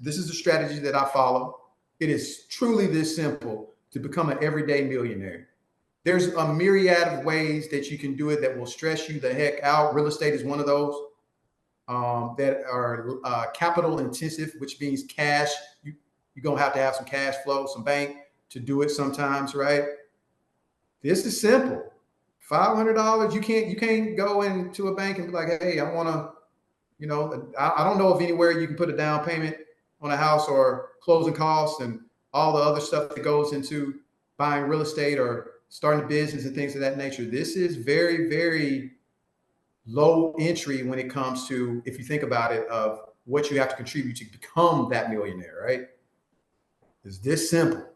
this is the strategy that I follow. It is truly this simple to become an everyday millionaire. There's a myriad of ways that you can do it that will stress you the heck out. Real estate is one of those that are capital intensive, which means cash. You're going to have some cash flow, some bank to do it sometimes, right? This is simple. $500. You can't go into a bank and be like, hey, I want to, I don't know of anywhere you can put a down payment on a house or closing costs and all the other stuff that goes into buying real estate or starting a business and things of that nature. This is very, very low entry when it comes to, if you think about it, of what you have to contribute to become that millionaire, right? It's this simple.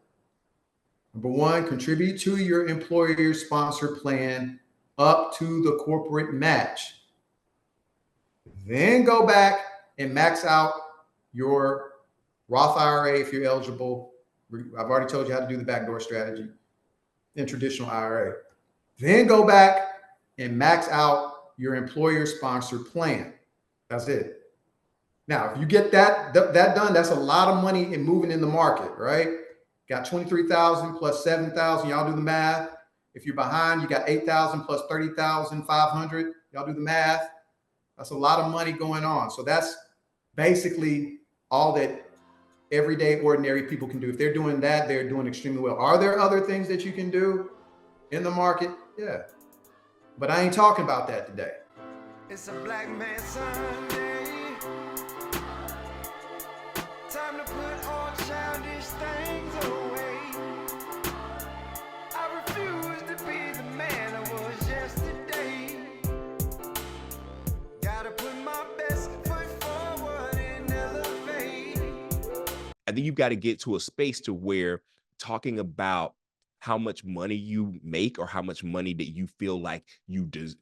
Number one, contribute to your employer sponsor plan up to the corporate match. Then go back and max out your Roth IRA if you're eligible. I've already told you how to do the backdoor strategy in traditional IRA. Then go back and max out your employer sponsored plan. That's it. Now, if you get that done, that's a lot of money in moving in the market, right? Got 23,000 plus 7,000. Y'all do the math. If you're behind, you got 8,000 plus 30,500. Y'all do the math. That's a lot of money going on. So that's basically all that everyday ordinary people can do. If they're doing that, they're doing extremely well. Are there other things that you can do in the market? Yeah. But I ain't talking about that today. It's a Black Man Sunday. Time to put all childish things away. I refuse to be the man I was yesterday. Gotta put my best foot forward and elevate. I think you've got to get to a space to where talking about how much money you make or how much money that you feel like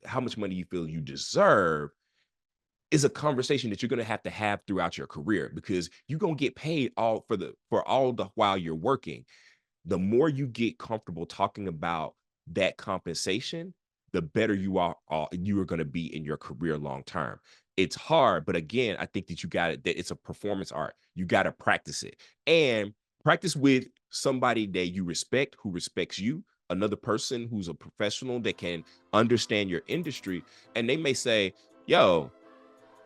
how much money you feel you deserve is a conversation that you're going to have throughout your career, because you're going to get paid for all the while you're working. The more you get comfortable talking about that compensation, the better you are going to be in your career long term. It's hard, but again, I think that that it's a performance art. You got to practice it, and practice with somebody that you respect, who respects you, another person who's a professional that can understand your industry. And they may say, yo,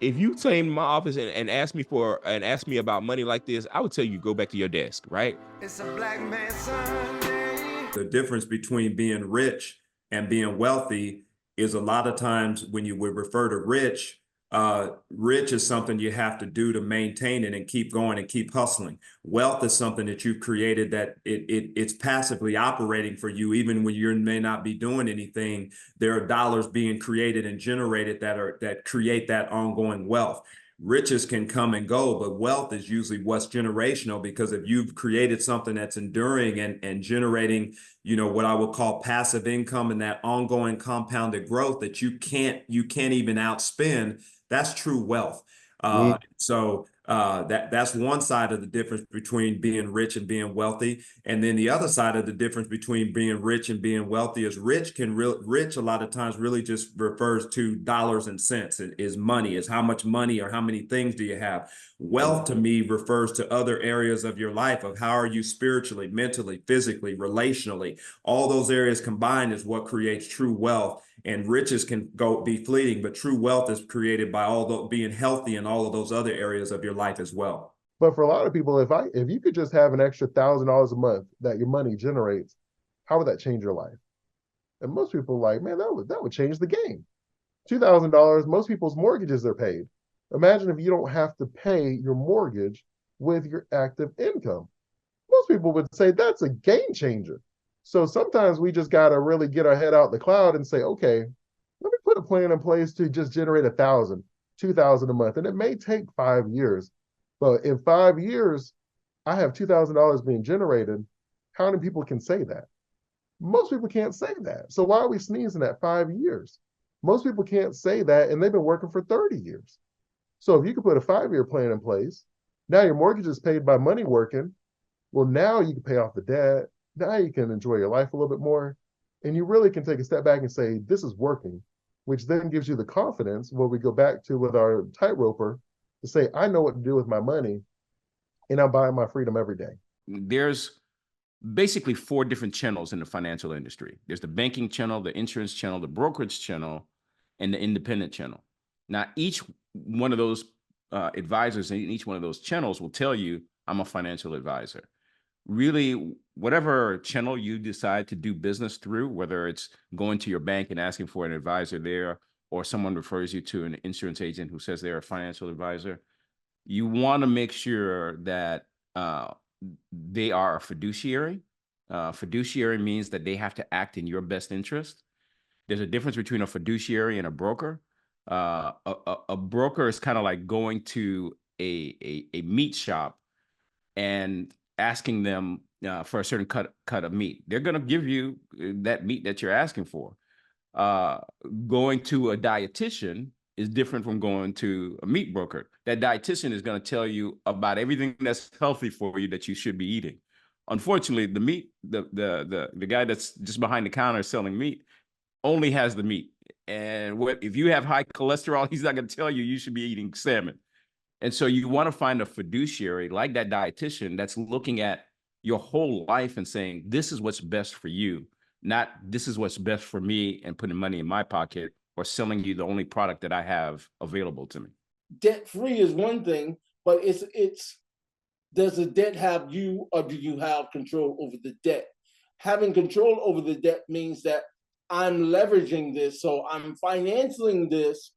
if you came to my office and asked me about money like this, I would tell you, go back to your desk, right? It's a Black Man Sunday. The difference between being rich and being wealthy is a lot of times when you would refer to rich is something you have to do to maintain it and keep going and keep hustling. Wealth is something that you've created that it's passively operating for you. Even when you may not be doing anything, there are dollars being created and generated that create that ongoing wealth. Riches can come and go, but wealth is usually what's generational, because if you've created something that's enduring and generating, what I would call passive income and that ongoing compounded growth that you can't even outspend, that's true wealth. So that's one side of the difference between being rich and being wealthy. And then the other side of the difference between being rich and being wealthy is rich a lot of times really just refers to dollars and cents. It is money, is how much money or how many things do you have. Wealth to me refers to other areas of your life, of how are you spiritually, mentally, physically, relationally. All those areas combined is what creates true wealth. And riches can be fleeting, but true wealth is created by being healthy in all of those other areas of your life as well. But for a lot of people, if you could just have an extra $1,000 a month that your money generates, how would that change your life? And most people are like, man, that would change the game. $2,000, most people's mortgages are paid. Imagine if you don't have to pay your mortgage with your active income. Most people would say that's a game changer. So sometimes we just got to really get our head out the cloud and say, okay, let me put a plan in place to just generate 1,000, 2,000 a month. And it may take 5 years, but in 5 years, I have $2,000 being generated. How many people can say that? Most people can't say that. So why are we sneezing at 5 years? Most people can't say that, and they've been working for 30 years. So if you could put a 5-year plan in place, now your mortgage is paid by money working. Well, now you can pay off the debt. Now you can enjoy your life a little bit more. And you really can take a step back and say, this is working, which then gives you the confidence, what we go back to with our tightroper, to say, I know what to do with my money. and I'm buying my freedom every day. There's basically 4 different channels in the financial industry. There's the banking channel, the insurance channel, the brokerage channel, and the independent channel. Now, each one of those advisors in each one of those channels will tell you, I'm a financial advisor. Really, whatever channel you decide to do business through, whether it's going to your bank and asking for an advisor there, or someone refers you to an insurance agent who says they're a financial advisor, you want to make sure that they are a fiduciary. Fiduciary means that they have to act in your best interest. There's a difference between a fiduciary and a broker. A broker is kind of like going to a meat shop and asking them for a certain cut of meat. They're going to give you that meat that you're asking for. Going to a dietitian is different from going to a meat broker. That dietitian is going to tell you about everything that's healthy for you that you should be eating. Unfortunately, the guy that's just behind the counter selling meat only has the meat. And if you have high cholesterol, he's not going to tell you should be eating salmon. And so you want to find a fiduciary like that dietitian that's looking at your whole life and saying, this is what's best for you, not this is what's best for me and putting money in my pocket or selling you the only product that I have available to me. Debt-free is one thing, but it's does the debt have you, or do you have control over the debt? Having control over the debt means that I'm leveraging this, so I'm financing this,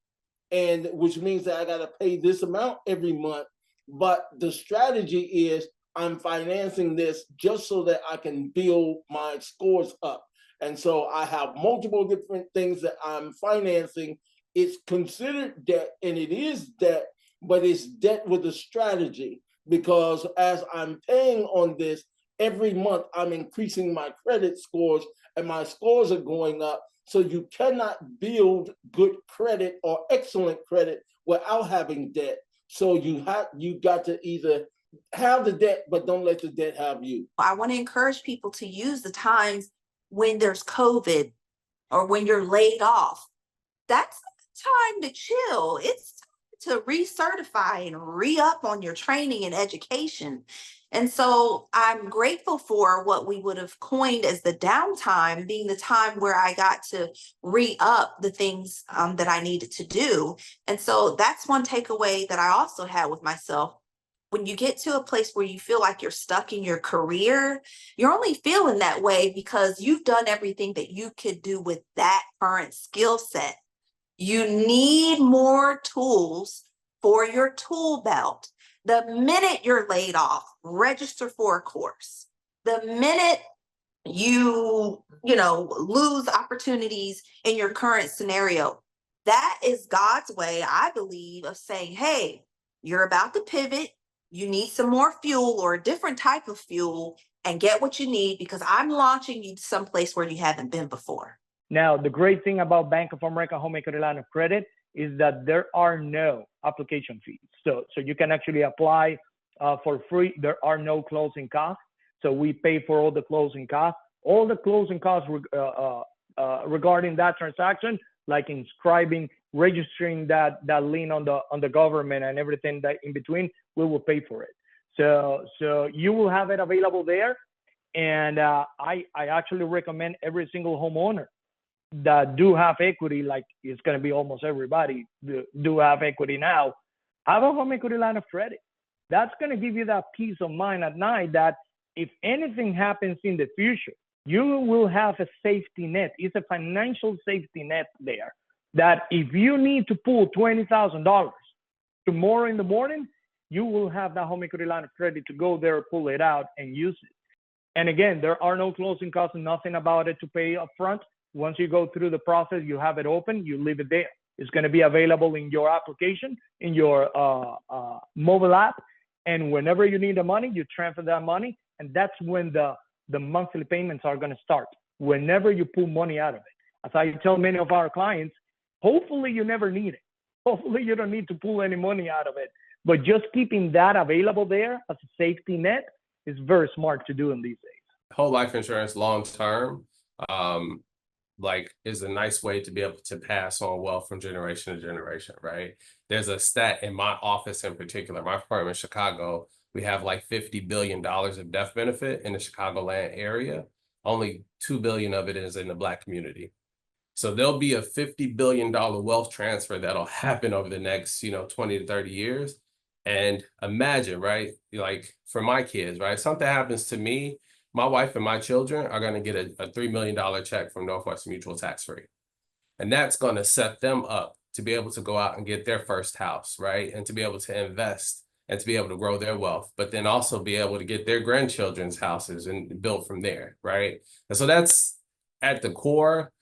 and which means that I got to pay this amount every month. But the strategy is I'm financing this just so that I can build my scores up. And so I have multiple different things that I'm financing. It's considered debt, and it is debt, but it's debt with a strategy, because as I'm paying on this, every month I'm increasing my credit scores and my scores are going up. So you cannot build good credit or excellent credit without having debt. So you got to either have the debt, but don't let the debt have you. I want to encourage people to use the times when there's COVID or when you're laid off. That's time to chill. It's time to recertify and re-up on your training and education. And so I'm grateful for what we would have coined as the downtime being the time where I got to re-up the things that I needed to do. And so that's one takeaway that I also had with myself. When you get to a place where you feel like you're stuck in your career, you're only feeling that way because you've done everything that you could do with that current skill set. You need more tools for your tool belt. The minute you're laid off, register for a course. The minute you lose opportunities in your current scenario, that is God's way, I believe, of saying, hey, you're about to pivot. You need some more fuel or a different type of fuel and get what you need, because I'm launching you to someplace where you haven't been before. Now, the great thing about Bank of America Home Equity Line of Credit is that there are no application fees. So you can actually apply for free. There are no closing costs. So we pay for all the closing costs. All the closing costs regarding that transaction, like inscribing, registering that lien on the government and everything that in between, we will pay for it. So you will have it available there. And I actually recommend every single homeowner that do have equity, like it's going to be almost everybody do have equity now, have a home equity line of credit. That's going to give you that peace of mind at night that if anything happens in the future, you will have a safety net. It's a financial safety net there, that if you need to pull $20,000 tomorrow in the morning, you will have that home equity line of credit to go there, pull it out and use it. And again, there are no closing costs, nothing about it to pay up front. Once you go through the process, you have it open, you leave it there. It's going to be available in your application, in your mobile app. And whenever you need the money, you transfer that money. And that's when the monthly payments are going to start, whenever you pull money out of it. As I tell many of our clients, hopefully you never need it. Hopefully you don't need to pull any money out of it. But just keeping that available there as a safety net is very smart to do in these days. Whole life insurance long term is a nice way to be able to pass on wealth from generation to generation, right? There's a stat in my office in particular, my firm in Chicago, we have like $50 billion of death benefit in the Chicagoland area. Only 2 billion of it is in the Black community. So there'll be a $50 billion wealth transfer that'll happen over the next, 20 to 30 years. And imagine, right? Like for my kids, right? Something happens to me, my wife and my children are going to get a $3 million check from Northwestern Mutual tax free. And that's going to set them up to be able to go out and get their first house, right? And to be able to invest and to be able to grow their wealth, but then also be able to get their grandchildren's houses and build from there, right? And so that's at the core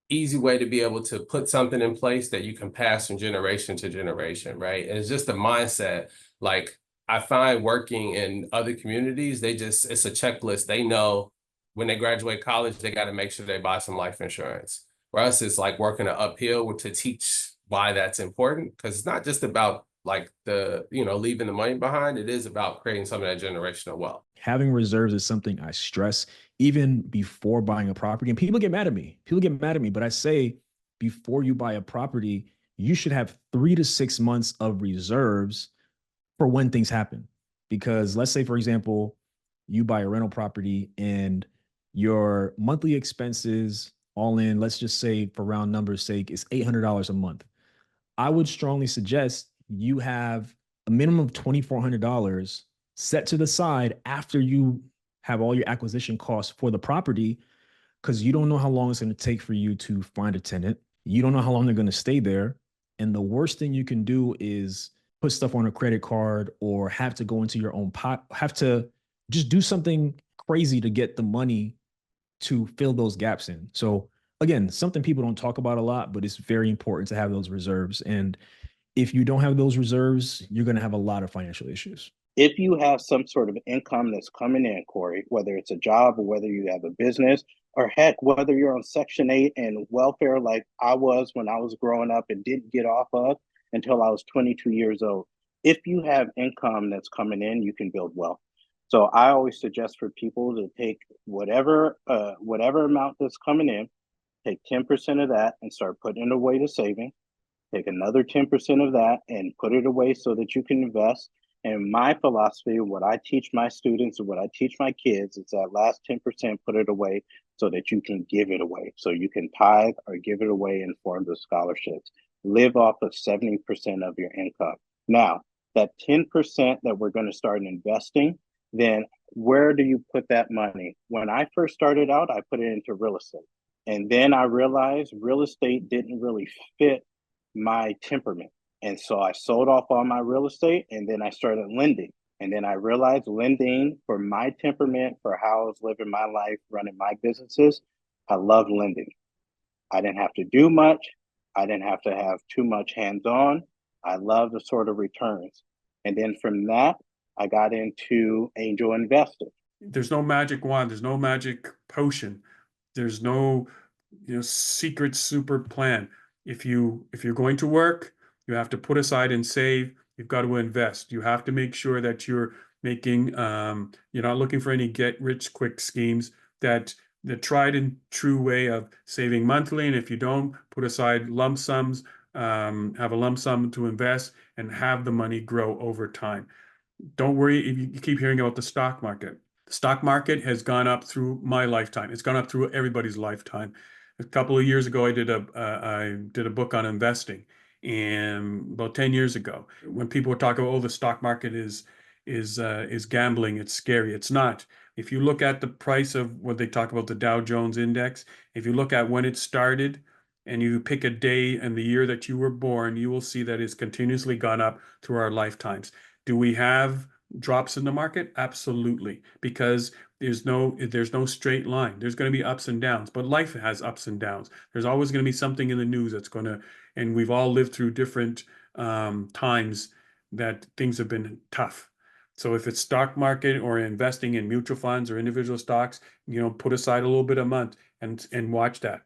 easy way to be able to put something in place that you can pass from generation to generation, right? And it's just a mindset. Like I find working in other communities, it's a checklist. They know when they graduate college, they got to make sure they buy some life insurance. For us, it's like working an uphill to teach why that's important. Because it's not just about like leaving the money behind. It is about creating some of that generational wealth. Having reserves is something I stress even before buying a property. And people get mad at me. But I say before you buy a property, you should have 3 to 6 months of reserves for when things happen. Because let's say, for example, you buy a rental property and your monthly expenses all in, let's just say for round numbers sake, is $800 a month. I would strongly suggest you have a minimum of $2,400 set to the side after you have all your acquisition costs for the property, because you don't know how long it's going to take for you to find a tenant. You don't know how long they're going to stay there. And the worst thing you can do is put stuff on a credit card or have to go into your own pot, have to just do something crazy to get the money to fill those gaps in. So again, something people don't talk about a lot, but it's very important to have those reserves. And if you don't have those reserves, you're going to have a lot of financial issues. If you have some sort of income that's coming in, Corey, whether it's a job or whether you have a business, or heck, whether you're on Section 8 and welfare like I was when I was growing up and didn't get off of until I was 22 years old. If you have income that's coming in, you can build wealth. So I always suggest for people to take whatever amount that's coming in, take 10% of that and start putting it away to saving. Take another 10% of that and put it away so that you can invest. And my philosophy, what I teach my students and what I teach my kids, is that last 10%, put it away so that you can give it away. So you can tithe or give it away in forms of scholarships. Live off of 70% of your income. Now, that 10% that we're going to start investing, then where do you put that money? When I first started out, I put it into real estate. And then I realized real estate didn't really fit my temperament. And so I sold off all my real estate and then I started lending. And then I realized lending for my temperament, for how I was living my life, running my businesses, I love lending. I didn't have to do much. I didn't have to have too much hands-on. I love the sort of returns. And then from that, I got into angel investing. There's no magic wand. There's no magic potion. There's no secret super plan. If you're going to work, you have to put aside and save. You've got to invest. You have to make sure that you're making, you're not looking for any get rich quick schemes. That the tried and true way of saving monthly. And if you don't, put aside lump sums, have a lump sum to invest and have the money grow over time. Don't worry if you keep hearing about the stock market. The stock market has gone up through my lifetime. It's gone up through everybody's lifetime. A couple of years ago, I did a book on investing, and about 10 years ago, when people were talking about, oh, the stock market is gambling, it's scary. It's not. If you look at the price of what they talk about, the Dow Jones Index, if you look at when it started and you pick a day and the year that you were born, you will see that it's continuously gone up through our lifetimes. Do we have drops in the market? Absolutely, because there's no straight line. There's going to be ups and downs, but life has ups and downs. There's always going to be something in the news that's going to, and we've all lived through different times that things have been tough. So if it's stock market or investing in mutual funds or individual stocks, put aside a little bit a month and watch that.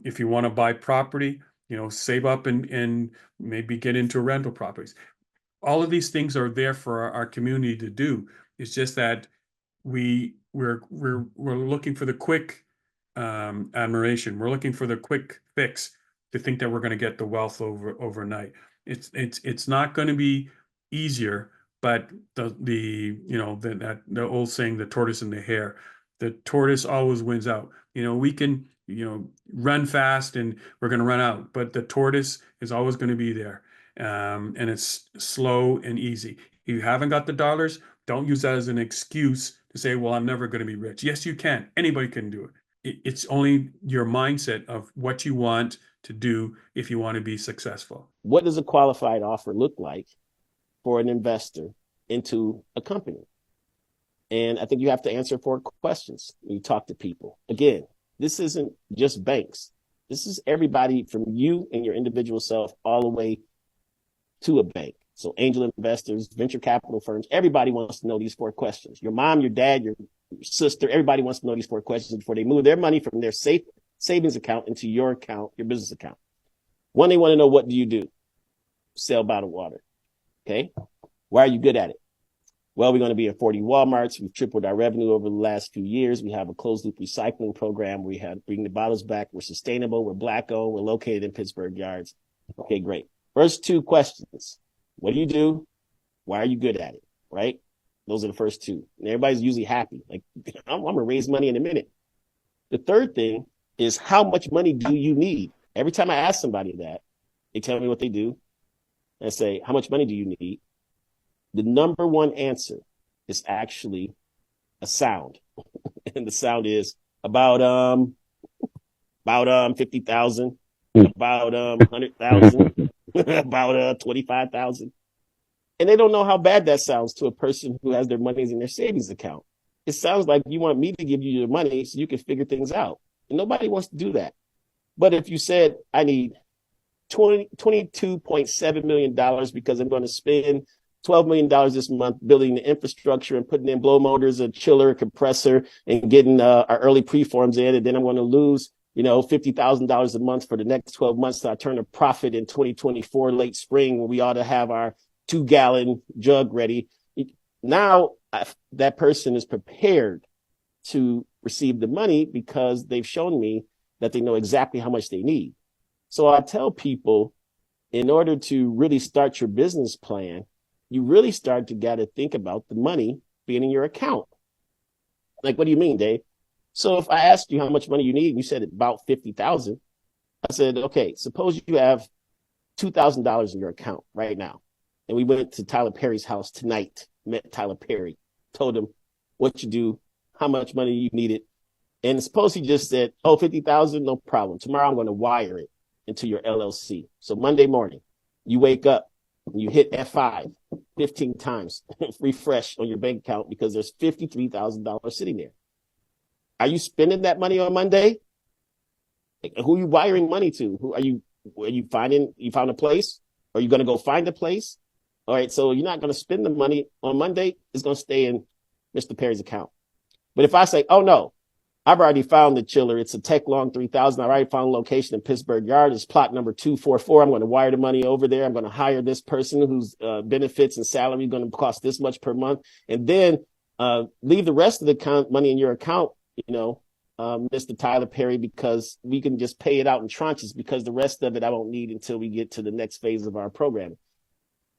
If you want to buy property, save up and maybe get into rental properties. All of these things are there for our community to do. It's just that we're looking for the quick admiration. We're looking for the quick fix to think that we're going to get the wealth overnight. It's not going to be easier, But the old saying, the tortoise and the hare, the tortoise always wins out. We can, run fast and we're going to run out, but the tortoise is always going to be there. And it's slow and easy. If you haven't got the dollars, don't use that as an excuse to say, well, I'm never going to be rich. Yes, you can. Anybody can do it. It's only your mindset of what you want to do if you want to be successful. What does a qualified offer look like for an investor into a company? And I think you have to answer 4 questions when you talk to people. Again, this isn't just banks. This is everybody from you and your individual self all the way to a bank. So angel investors, venture capital firms, everybody wants to know these 4 questions. Your mom, your dad, your sister, everybody wants to know these 4 questions before they move their money from their safe savings account into your account, your business account. One, they want to know, what do you do? Sell bottled water. Okay. Why are you good at it? Well, we're going to be in 40 Walmarts. We've tripled our revenue over the last few years. We have a closed loop recycling program. We have bring the bottles back. We're sustainable. We're Black owned. We're located in Pittsburgh Yards. Okay, great. First 2 questions. What do you do? Why are you good at it? Right? Those are the first 2. And everybody's usually happy. Like, I'm going to raise money in a minute. The third thing is, how much money do you need? Every time I ask somebody that, they tell me what they do. And I say, how much money do you need? The number one answer is actually a sound. And the sound is about 50,000, about 100,000, about 25,000. And they don't know how bad that sounds to a person who has their monies in their savings account. It sounds like you want me to give you your money so you can figure things out. And nobody wants to do that. But if you said, I need $22.7 million because I'm going to spend $12 million this month building the infrastructure and putting in blow motors, a chiller, a compressor, and getting our early preforms in. And then I'm going to lose, $50,000 a month for the next 12 months. So I turn a profit in 2024, late spring, when we ought to have our 2-gallon jug ready. Now that person is prepared to receive the money because they've shown me that they know exactly how much they need. So I tell people, in order to really start your business plan, you really got to think about the money being in your account. Like, what do you mean, Dave? So if I asked you how much money you need, and you said about 50,000, I said, okay, suppose you have $2,000 in your account right now. And we went to Tyler Perry's house tonight, met Tyler Perry, told him what you do, how much money you needed. And suppose he just said, 50,000, no problem. Tomorrow I'm going to wire it into your LLC. So Monday morning, you wake up, you hit F5 15 times, refresh on your bank account because there's $53,000 sitting there. Are you spending that money on Monday? Who are you wiring money to? Are you found a place? Are you going to go find a place? All right. So you're not going to spend the money on Monday. It's going to stay in Mr. Perry's account. But if I say, oh no, I've already found the chiller. It's a Tech Long 3000. I already found a location in Pittsburgh Yard. It's plot number 244. I'm going to wire the money over there. I'm going to hire this person whose benefits and salary is going to cost this much per month. And then leave the rest of the money in your account, Mr. Tyler Perry, because we can just pay it out in tranches, because the rest of it I won't need until we get to the next phase of our program.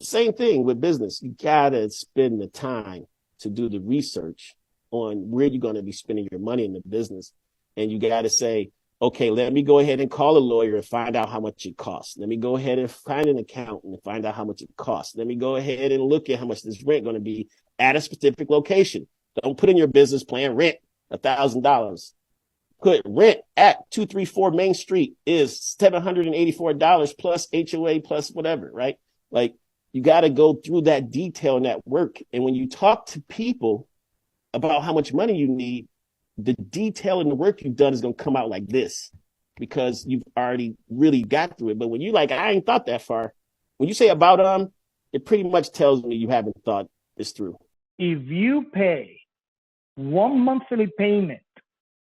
Same thing with business. You got to spend the time to do the research on where you're going to be spending your money in the business. And you got to say, okay, let me go ahead and call a lawyer and find out how much it costs. Let me go ahead and find an accountant and find out how much it costs. Let me go ahead and look at how much this rent going to be at a specific location. Don't put in your business plan rent $1,000. Put rent at 234 Main Street is $784 plus HOA plus whatever, right? Like, you got to go through that detail and that work. And when you talk to people about how much money you need, the detail and the work you've done is going to come out like this, because you've already really got through it. But when you I ain't thought that far, when you say about it pretty much tells me you haven't thought this through. If you pay one monthly payment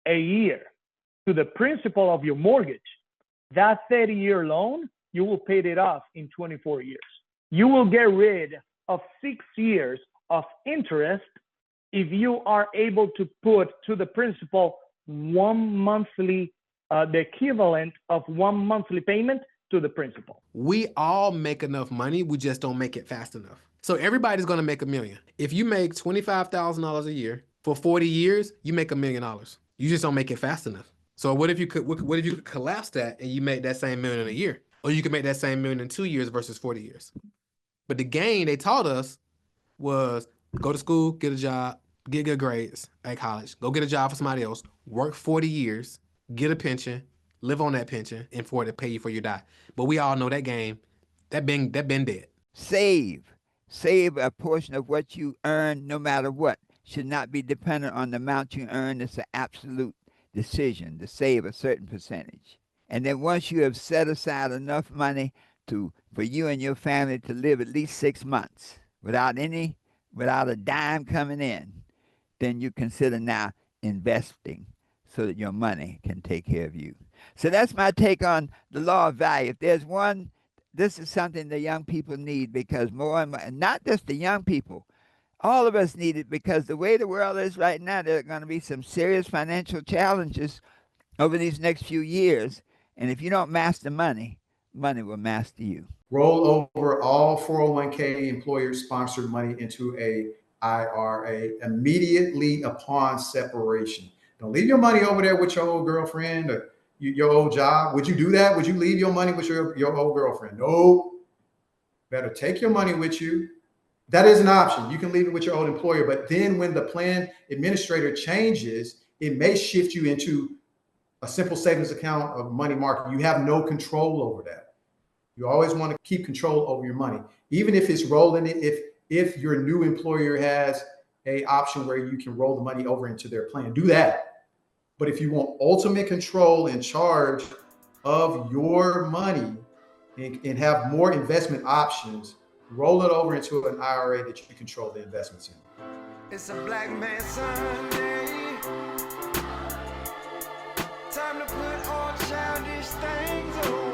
a year to the principal of your mortgage, that 30-year loan, you will pay it off in 24 years. You will get rid of 6 years of interest if you are able to put to the principal the equivalent of one monthly payment to the principal. We all make enough money, we just don't make it fast enough. So everybody's going to make $1 million. If you make $25,000 a year for 40 years, you make $1 million. You just don't make it fast enough. So what if you could collapse that and you make that same million in a year? Or you could make that same million in 2 years versus 40 years. But the game they taught us was go to school, get a job, get good grades at college, go get a job for somebody else, work 40 years, get a pension, live on that pension, and for it to pay you for your die. But we all know that game, that been dead. Save a portion of what you earn, no matter what. Should not be dependent on the amount you earn. It's an absolute decision to save a certain percentage. And then once you have set aside enough money for you and your family to live at least 6 months without a dime coming in, then you consider now investing so that your money can take care of you. So that's my take on the law of value. If there's one, this is something the young people need, because more and more, not just the young people, all of us need it, because the way the world is right now, there are going to be some serious financial challenges over these next few years. And if you don't master money, money will master you. Roll over all 401k employer-sponsored money into a IRA immediately upon separation. Don't leave your money over there with your old girlfriend or your old job. Would you do that? Would you leave your money with your old girlfriend? No. Better take your money with you. That is an option. You can leave it with your old employer, but then when the plan administrator changes, it may shift you into a simple savings account of money market. You have no control over that. You always want to keep control over your money, even if it's rolling it. If your new employer has a option where you can roll the money over into their plan, do that. But if you want ultimate control and charge of your money and have more investment options, roll it over into an IRA that you control the investments in. It's a Black Man Sunday. Time to put all childish things away.